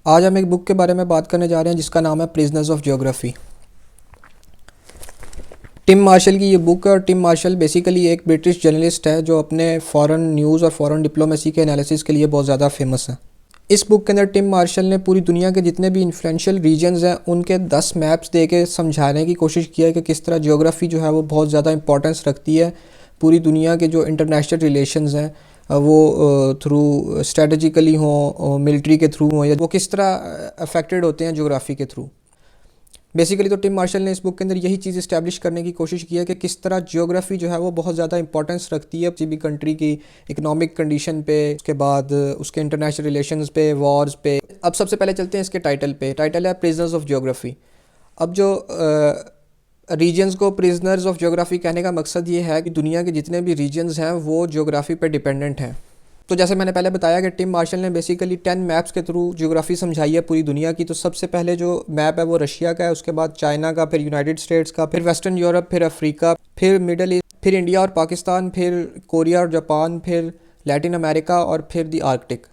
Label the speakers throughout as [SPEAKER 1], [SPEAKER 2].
[SPEAKER 1] आज हम एक बुक के बारे में बात करने जा रहे हैं जिसका नाम है prisoners of geography. Tim Marshall की ये बुक है और टिम मार्शल बेसिकली एक ब्रिटिश जर्नलिस्ट है जो अपने फॉरेन न्यूज़ और फॉरेन डिप्लोमेसी के एनालिसिस के लिए बहुत ज़्यादा फेमस है। इस बुक के अंदर टिम मार्शल ने पूरी दुनिया के जितने भी इन्फ्लुएंशियल रीजन्स हैं उनके 10 मैप्स दे के समझाने की कोशिश किया है कि किस तरह ज्योग्राफी जो है वो बहुत ज़्यादा इंपॉर्टेंस रखती है पूरी दुनिया के जो इंटरनेशनल रिलेशंस हैं वो थ्रू स्ट्रेटजिकली हों, मिलिट्री के थ्रू हों, या वो किस तरह अफेक्टेड होते हैं ज्योग्राफी के थ्रू। बेसिकली तो टिम मार्शल ने इस बुक के अंदर यही चीज़ इस्टेब्लिश करने की कोशिश की है कि किस तरह ज्योग्राफी जो है वो बहुत ज़्यादा इंपॉर्टेंस रखती है किसी भी कंट्री की इकोनॉमिक कंडीशन पे, उसके बाद उसके इंटरनेशनल रिलेशंस पे, वॉर्स पे। अब सबसे पहले चलते हैं इसके टाइटल पे। टाइटल है प्रिजनर्स ऑफ ज्योग्राफी। अब जो रीजन्स को प्रिजनर्स ऑफ ज्योग्राफी कहने का मकसद ये है कि दुनिया के जितने भी रीजन्स हैं वो ज्योग्राफी पे डिपेंडेंट हैं। तो जैसे मैंने पहले बताया कि टिम मार्शल ने बेसिकली 10 मैप्स के थ्रू ज्योग्राफी समझाई है पूरी दुनिया की। तो सबसे पहले जो मैप है वो रशिया का है, उसके बाद चाइना का, फिर यूनाइटेड स्टेट्स का, फिर वेस्टर्न यूरोप, फिर अफ्रीका, फिर मिडल ईस्ट, फिर इंडिया और पाकिस्तान, फिर कोरिया और जापान, फिर लैटिन अमेरिका और फिर दी आर्कटिक।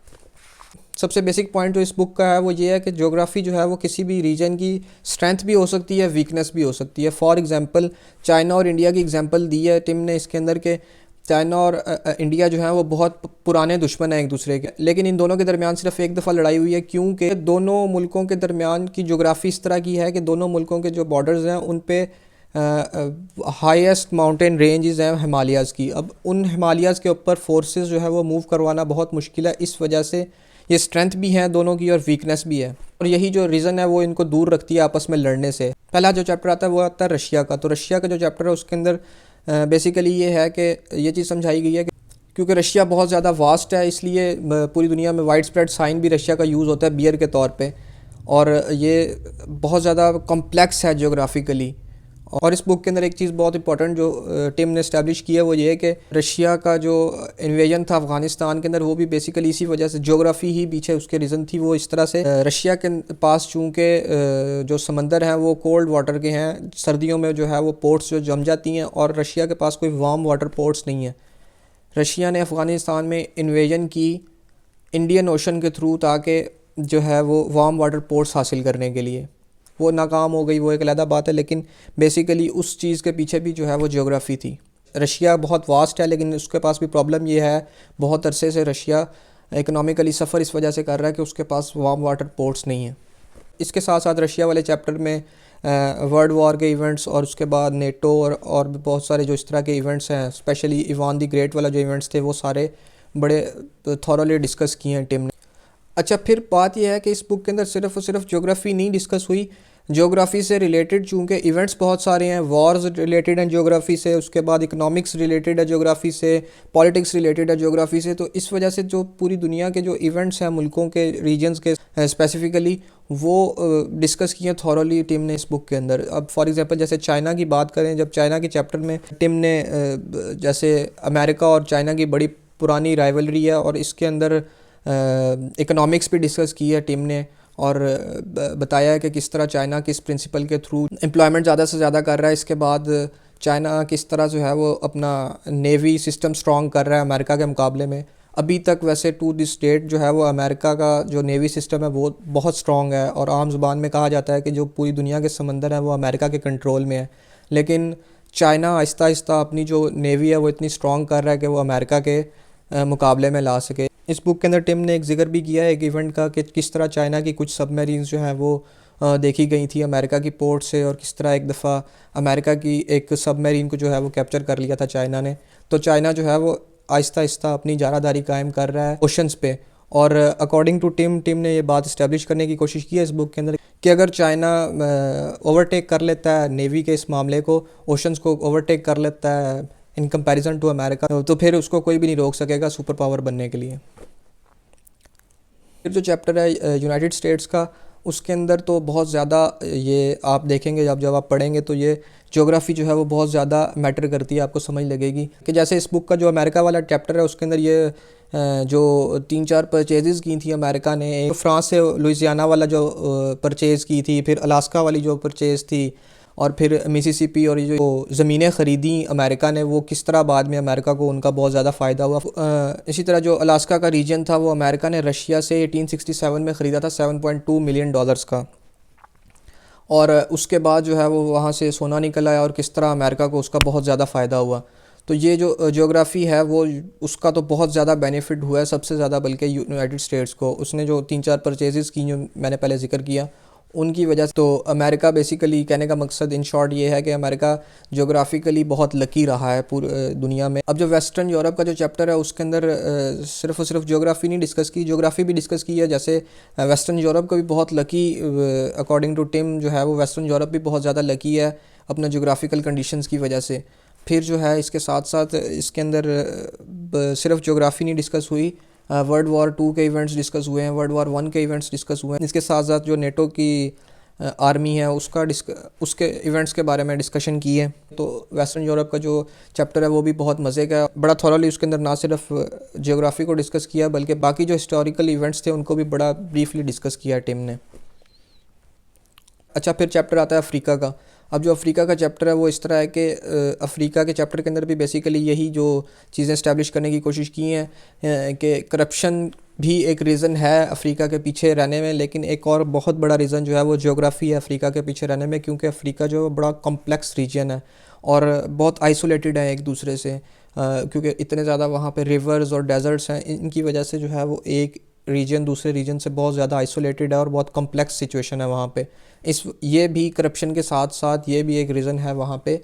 [SPEAKER 1] सबसे बेसिक पॉइंट जो इस बुक का है वो ये है कि ज्योग्राफी जो है वो किसी भी रीजन की स्ट्रेंथ भी हो सकती है, वीकनेस भी हो सकती है। फॉर एग्जांपल चाइना और इंडिया की एग्जांपल दी है टिम ने इसके अंदर के चाइना और इंडिया जो है वो बहुत पुराने दुश्मन हैं एक दूसरे के, लेकिन इन दोनों के दरमियान सिर्फ एक दफ़ा लड़ाई हुई है क्योंकि दोनों मुल्कों के दरमियान की ज्योग्राफी इस तरह की है कि दोनों मुल्कों के जो बॉर्डर्स हैं उन पे हाईएस्ट माउंटेन रेंजेस हैं हिमालयाज़ की। अब उन हिमालयाज़ के ऊपर फोर्सेस जो है वो मूव करवाना बहुत मुश्किल है। इस वजह से ये स्ट्रेंथ भी है दोनों की और वीकनेस भी है, और यही जो रीज़न है वो इनको दूर रखती है आपस में लड़ने से। पहला जो चैप्टर आता है वो आता है रशिया का। तो रशिया का जो चैप्टर है उसके अंदर बेसिकली ये है कि ये चीज़ समझाई गई है कि क्योंकि रशिया बहुत ज़्यादा वास्ट है इसलिए पूरी दुनिया में वाइड स्प्रेड साइन भी रशिया का यूज़ होता है बियर के तौर पे, और ये बहुत ज़्यादा कॉम्प्लेक्स है ज्योग्राफिकली। और इस बुक के अंदर एक चीज़ बहुत इंपॉर्टेंट जो टिम ने इस्टेब्लिश की है वो ये है कि रशिया का जो इन्वेजन था अफ़गानिस्तान के अंदर वो भी बेसिकली इसी वजह से, ज्योग्राफी ही पीछे उसके रीज़न थी। वो इस तरह से रशिया के पास चूँकि जो समंदर हैं वो कोल्ड वाटर के हैं, सर्दियों में जो है वो पोर्ट्स जो जम जाती हैं, और रशिया के पास कोई वार्म वाटर पोर्ट्स नहीं है। रशिया ने अफ़गानिस्तान में इन्वेजन की इंडियन ओशन के थ्रू ताकि जो है वो वार्म वाटर पोर्ट्स हासिल करने के लिए। वो नाकाम हो गई, वो एक अलग बात है, लेकिन बेसिकली उस चीज़ के पीछे भी जो है वो ज्योग्राफी थी। रशिया बहुत वास्ट है लेकिन उसके पास भी प्रॉब्लम ये है, बहुत अरसे से रशिया इकोनॉमिकली सफ़र इस वजह से कर रहा है कि उसके पास वार्म वाटर पोर्ट्स नहीं है। इसके साथ साथ रशिया वाले चैप्टर में वर्ल्ड वॉर के इवेंट्स और उसके बाद नेटो और भी बहुत सारे जो इस तरह के इवेंट्स हैं, स्पेशली इवान दी ग्रेट वाला जो इवेंट्स थे वो सारे बड़े थॉरली डिस्कस किए हैं टिम ने। अच्छा, फिर बात यह है कि इस बुक के अंदर सिर्फ और सिर्फ ज्योग्राफी नहीं डिस्कस हुई, ज्योग्राफी से रिलेटेड चूँकि इवेंट्स बहुत सारे हैं, वॉर्स रिलेटेड हैं ज्योग्राफी से, उसके बाद इकोनॉमिक्स रिलेटेड है ज्योग्राफी से, पॉलिटिक्स रिलेटेड है ज्योग्राफी से। तो इस वजह से जो पूरी दुनिया के जो इवेंट्स हैं मुल्कों के, रीजन्स के स्पेसिफिकली, वो डिस्कस किए थॉरली टिम ने इस बुक के अंदर। अब फॉर एग्जांपल जैसे चाइना की बात करें, जब चाइना के चैप्टर में टिम ने जैसे अमेरिका और चाइना की बड़ी पुरानी राइवलरी है और इसके अंदर इकोनॉमिक्स भी डिस्कस की है टिम ने, और बताया है कि किस तरह चाइना किस प्रिंसिपल के थ्रू एम्प्लॉयमेंट ज़्यादा से ज़्यादा कर रहा है। इसके बाद चाइना किस तरह जो है वो अपना नेवी सिस्टम स्ट्रॉन्ग कर रहा है अमेरिका के मुकाबले में। अभी तक वैसे टू दिस डेट जो है वो अमेरिका का जो नेवी सिस्टम है वो बहुत स्ट्रॉन्ग है, और आम ज़ुबान में कहा जाता है कि जो पूरी दुनिया के समंदर हैं वो अमेरिका के कंट्रोल में है। लेकिन चाइना आहिस्ता आहिस्ता अपनी जो नेवी है वो इतनी स्ट्रॉन्ग कर रहा है कि वो अमेरिका के मुकाबले में ला सके। इस बुक के अंदर टिम ने एक जिक्र भी किया है एक इवेंट का कि किस तरह चाइना की कुछ सबमरीन्स जो हैं वो देखी गई थी अमेरिका की पोर्ट से, और किस तरह एक दफ़ा अमेरिका की एक सबमरीन को जो है वो कैप्चर कर लिया था चाइना ने। तो चाइना जो है वो आहिस्ता आहिस्ता अपनी जारादारी कायम कर रहा है ओशंस पे, और अकॉर्डिंग टू टिम ने ये बात इस्टेब्लिश करने की कोशिश की है इस बुक के अंदर कि अगर चाइना ओवरटेक कर लेता है नेवी के इस मामले को, ओशंस को ओवरटेक कर लेता है इन कंपैरिजन टू अमेरिका, तो फिर उसको कोई भी नहीं रोक सकेगा सुपर पावर बनने के लिए। फिर जो चैप्टर है यूनाइटेड स्टेट्स का, उसके अंदर तो बहुत ज़्यादा ये आप देखेंगे जब आप पढ़ेंगे तो ये ज्योग्राफी जो है वो बहुत ज़्यादा मैटर करती है, आपको समझ लगेगी कि जैसे इस बुक का जो अमेरिका वाला चैप्टर है उसके अंदर ये जो 3-4 परचेज़ की थी अमेरिका ने, फ्रांस से लुइसियाना वाला जो परचेज़ की थी, फिर अलास्का वाली जो परचेज़ थी, और फिर मिसिसिपी और ये जो ज़मीनें ख़रीदी अमेरिका ने, वो किस तरह बाद में अमेरिका को उनका बहुत ज़्यादा फ़ायदा हुआ। इसी तरह जो अलास्का का रीजन था वो अमेरिका ने रशिया से 1867 में ख़रीदा था $7.2 मिलियन का। और उसके बाद जो है वो वहाँ से सोना निकल आया और किस तरह अमेरिका को उसका बहुत ज़्यादा फ़ायदा हुआ। तो ये जो ज्योग्राफ़ी है वो उसका तो बहुत ज़्यादा बेनिफिट हुआ है, सबसे ज़्यादा बल्कि यूनाइटेड स्टेट्स को। उसने जो 3-4 परचेज़ की जो मैंने पहले ज़िक्र किया उनकी वजह से तो अमेरिका बेसिकली, कहने का मकसद इन शॉर्ट ये है कि अमेरिका ज्योग्राफिकली बहुत लकी रहा है पूरी दुनिया में। अब जो वेस्टर्न यूरोप का जो चैप्टर है उसके अंदर सिर्फ और सिर्फ ज्योग्राफी नहीं डिस्कस की, ज्योग्राफी भी डिस्कस की है। जैसे वेस्टर्न यूरोप को भी बहुत लकी, अकॉर्डिंग टू टिम जो है वो वेस्टर्न यूरोप भी बहुत ज़्यादा लकी है अपना ज्योग्राफिकल कंडीशंस की वजह से। फिर जो है इसके साथ साथ इसके अंदर सिर्फ ज्योग्राफी नहीं डिस्कस हुई, वर्ल्ड वॉर 2 के इवेंट्स डिस्कस हुए हैं, वर्ल्ड वॉर 1 के इवेंट्स डिस्कस हुए हैं। इसके साथ साथ जो नेटो की आर्मी है उसके इवेंट्स के बारे में डिस्कशन की है। तो वेस्टर्न यूरोप का जो चैप्टर है वो भी बहुत मज़े का, बड़ा थॉरली उसके अंदर ना सिर्फ जियोग्राफी को डिस्कस किया बल्कि बाकी जो हिस्टोरिकल इवेंट्स थे उनको भी बड़ा ब्रीफली डिस्कस किया टीम ने। अच्छा, फिर चैप्टर आता है अफ्रीका का। अब जो अफ्रीका का चैप्टर है वो इस तरह है कि अफ्रीका के चैप्टर के अंदर भी बेसिकली यही जो चीज़ें इस्टेब्लिश करने की कोशिश की हैं कि करप्शन भी एक रीज़न है अफ्रीका के पीछे रहने में, लेकिन एक और बहुत बड़ा रीज़न जो है वो ज्योग्राफी है अफ्रीका के पीछे रहने में, क्योंकि अफ्रीका जो बड़ा कॉम्प्लेक्स रीजन है और बहुत आइसोलेटेड है एक दूसरे से, क्योंकि इतने ज़्यादा वहाँ पे रिवर्स और डेजर्ट्स हैं। इनकी वजह से जो है वो एक रीजन दूसरे रीजन से बहुत ज़्यादा आइसोलेटेड है और बहुत कॉम्प्लेक्स सिचुएशन है वहाँ पे। ये भी करप्शन के साथ साथ ये भी एक रीज़न है वहाँ पे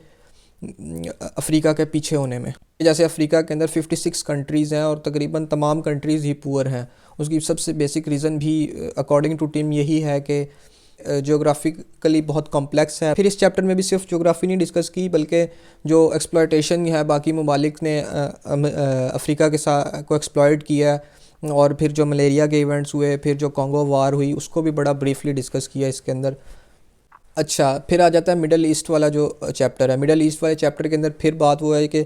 [SPEAKER 1] अफ्रीका के पीछे होने में। जैसे अफ्रीका के अंदर 56 कंट्रीज़ हैं और तकरीबन तमाम कंट्रीज़ ही पुअर हैं। उसकी सबसे बेसिक रीज़न भी अकॉर्डिंग टू टीम यही है कि ज्योग्राफिकली बहुत कॉम्प्लेक्स है। फिर इस चैप्टर में भी सिर्फ ज्योग्राफी नहीं डिस्कस की बल्कि जो एक्सप्लॉयटेशन है बाकी ममालिक ने अफ्रीका के साथ को एक्सप्लॉयट किया, और फिर जो मलेरिया के इवेंट्स हुए, फिर जो कॉन्गो वार हुई, उसको भी बड़ा ब्रीफली डिस्कस किया इसके अंदर। अच्छा, फिर आ जाता है मिडल ईस्ट वाला जो चैप्टर है। मिडल ईस्ट वाले चैप्टर के अंदर फिर बात हुआ है कि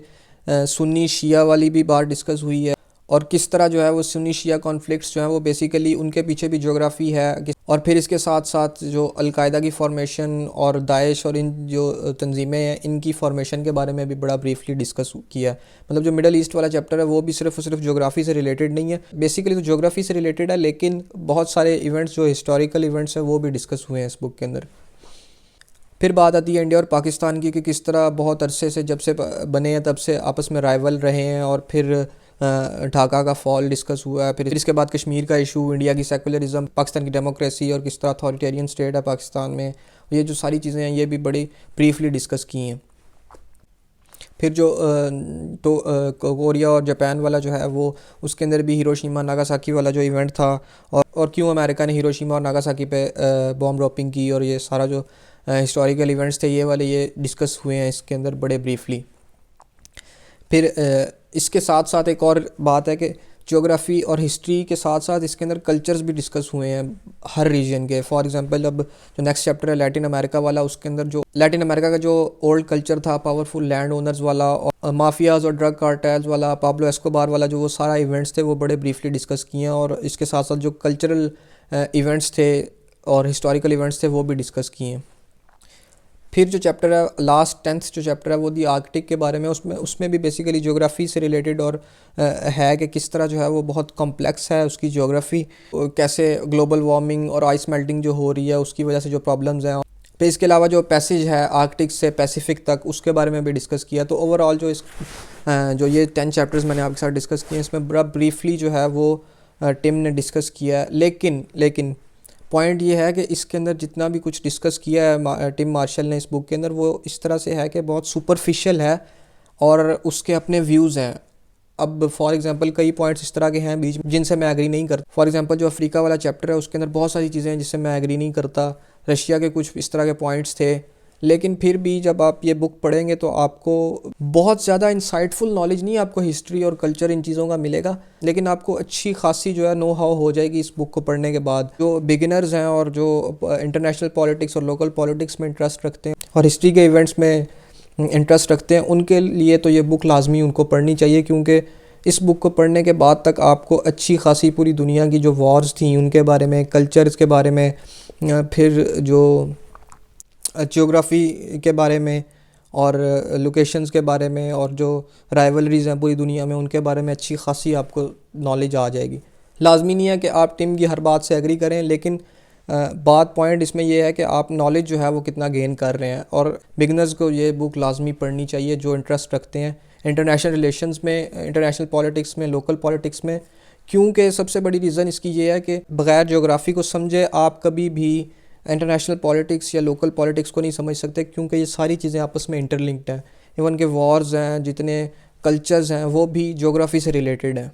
[SPEAKER 1] सुन्नी शिया वाली भी बात डिस्कस हुई है और किस तरह जो है वो सुन्नी शिया कॉन्फ्लिक्ट्स जो है वो बेसिकली उनके पीछे भी ज्योग्राफी है। और फिर इसके साथ साथ जो अलकायदा की फॉर्मेशन और दाइश और इन जो तंजीमें हैं इनकी फॉर्मेशन के बारे में भी बड़ा ब्रीफली डिस्कस किया। मतलब जो मिडल ईस्ट वाला चैप्टर है वो भी सिर्फ और सिर्फ ज्योग्राफी से रिलेटेड नहीं है, बेसिकली तो ज्योग्राफी से रिलेटेड है, लेकिन बहुत सारे इवेंट्स जो हिस्टोरिकल इवेंट्स हैं वो भी डिस्कस हुए हैं इस बुक के अंदर। फिर बात आती है इंडिया और पाकिस्तान की कि किस तरह बहुत अरसे से जब से बने हैं तब से आपस में राइवल रहे हैं, और फिर ढाका का फॉल डिस्कस हुआ है। फिर इसके बाद कश्मीर का इशू, इंडिया की सेकुलरिज्म, पाकिस्तान की डेमोक्रेसी और किस तरह अथॉरिटेरियन स्टेट है पाकिस्तान में, ये जो सारी चीज़ें हैं ये भी बड़ी ब्रीफली डिस्कस की हैं। फिर जो कोरिया और जापान वाला जो है वो उसके अंदर भी हिरोशिमा नागासाकी वाला जो इवेंट था और क्यों अमेरिका ने हिरोशिमा और नागासाकी पे बॉम्ब ड्रॉपिंग की और ये सारा जो हिस्टोरिकल इवेंट्स थे ये वाले ये डिस्कस हुए हैं इसके अंदर बड़े ब्रीफली। फिर इसके साथ साथ एक और बात है कि ज्योग्राफी और हिस्ट्री के साथ साथ इसके अंदर कल्चर्स भी डिस्कस हुए हैं हर रीजन के। फॉर एग्जांपल अब जो नेक्स्ट चैप्टर है लैटिन अमेरिका वाला, उसके अंदर जो लैटिन अमेरिका का जो ओल्ड कल्चर था, पावरफुल लैंड ओनर्स वाला और माफियाज और ड्रग कार्टेल्स वाला, पाब्लो एस्कोबार वाला, जो वो सारा इवेंट्स थे वो बड़े ब्रीफली डिस्कस किए हैं। और इसके साथ साथ जो कल्चरल इवेंट्स थे और हिस्टोरिकल इवेंट्स थे वो भी डिस्कस किए हैं। फिर जो चैप्टर है लास्ट 10th जो चैप्टर है वो दी आर्कटिक के बारे में, उसमें भी बेसिकली ज्योग्राफी से रिलेटेड और है कि किस तरह जो है वो बहुत कॉम्प्लेक्स है उसकी ज्योग्राफी, कैसे ग्लोबल वार्मिंग और आइस मेल्टिंग जो हो रही है उसकी वजह से जो प्रॉब्लम्स हैं। फिर इसके अलावा जो पैसेज है आर्कटिक से पैसिफिक तक उसके बारे में भी डिस्कस किया। तो ओवरऑल जो ये 10 चैप्टर्स मैंने आपके साथ डिस्कस किए इसमें बड़ा ब्रीफली जो है वो टिम ने डिस्कस किया है। लेकिन पॉइंट ये है कि इसके अंदर जितना भी कुछ डिस्कस किया है टिम मार्शल ने इस बुक के अंदर वो इस तरह से है कि बहुत सुपरफिशियल है और उसके अपने व्यूज़ हैं। अब फॉर एग्जांपल कई पॉइंट्स इस तरह के हैं बीच जिनसे मैं एग्री नहीं करता। फॉर एग्जांपल जो अफ्रीका वाला चैप्टर है उसके अंदर बहुत सारी चीज़ें हैं जिससे मैं एग्री नहीं करता। रशिया के कुछ इस तरह के पॉइंट्स थे, लेकिन फिर भी जब आप ये बुक पढ़ेंगे तो आपको बहुत ज़्यादा इंसाइटफुल नॉलेज नहीं आपको हिस्ट्री और कल्चर इन चीज़ों का मिलेगा, लेकिन आपको अच्छी खासी जो है नो हाउ हो जाएगी इस बुक को पढ़ने के बाद। जो बिगिनर्स हैं और जो इंटरनेशनल पॉलिटिक्स और लोकल पॉलिटिक्स में इंटरेस्ट रखते हैं और हिस्ट्री के इवेंट्स में इंटरेस्ट रखते हैं उनके लिए तो ये बुक लाजमी उनको पढ़नी चाहिए, क्योंकि इस बुक को पढ़ने के बाद तक आपको अच्छी खासी पूरी दुनिया की जो वॉर्स थी उनके बारे में, कल्चर्स के बारे में, फिर जो जियोग्राफ़ी के बारे में और लोकेशंस के बारे में और जो राइवलरीज़ हैं पूरी दुनिया में उनके बारे में अच्छी खासी आपको नॉलेज आ जाएगी। लाजमी नहीं है कि आप टीम की हर बात से एग्री करें, लेकिन बात पॉइंट इसमें यह है कि आप नॉलेज जो है वो कितना गेन कर रहे हैं। और बिगनर्स को ये बुक लाजमी पढ़नी चाहिए जो इंटरेस्ट रखते हैं इंटरनेशनल रिलेशंस में, इंटरनेशनल पॉलिटिक्स में, लोकल पॉलिटिक्स में। क्योंकि सबसे बड़ी रीज़न इसकी ये है कि बग़ैर ज्योग्राफ़ी को समझे आप कभी भी इंटरनेशनल पॉलिटिक्स या लोकल पॉलिटिक्स को नहीं समझ सकते, क्योंकि ये सारी चीज़ें आपस में इंटरलिंक्ड हैं। इवन के वॉर्स हैं, जितने कल्चर्स हैं, वो भी ज्योग्राफ़ी से रिलेटेड हैं।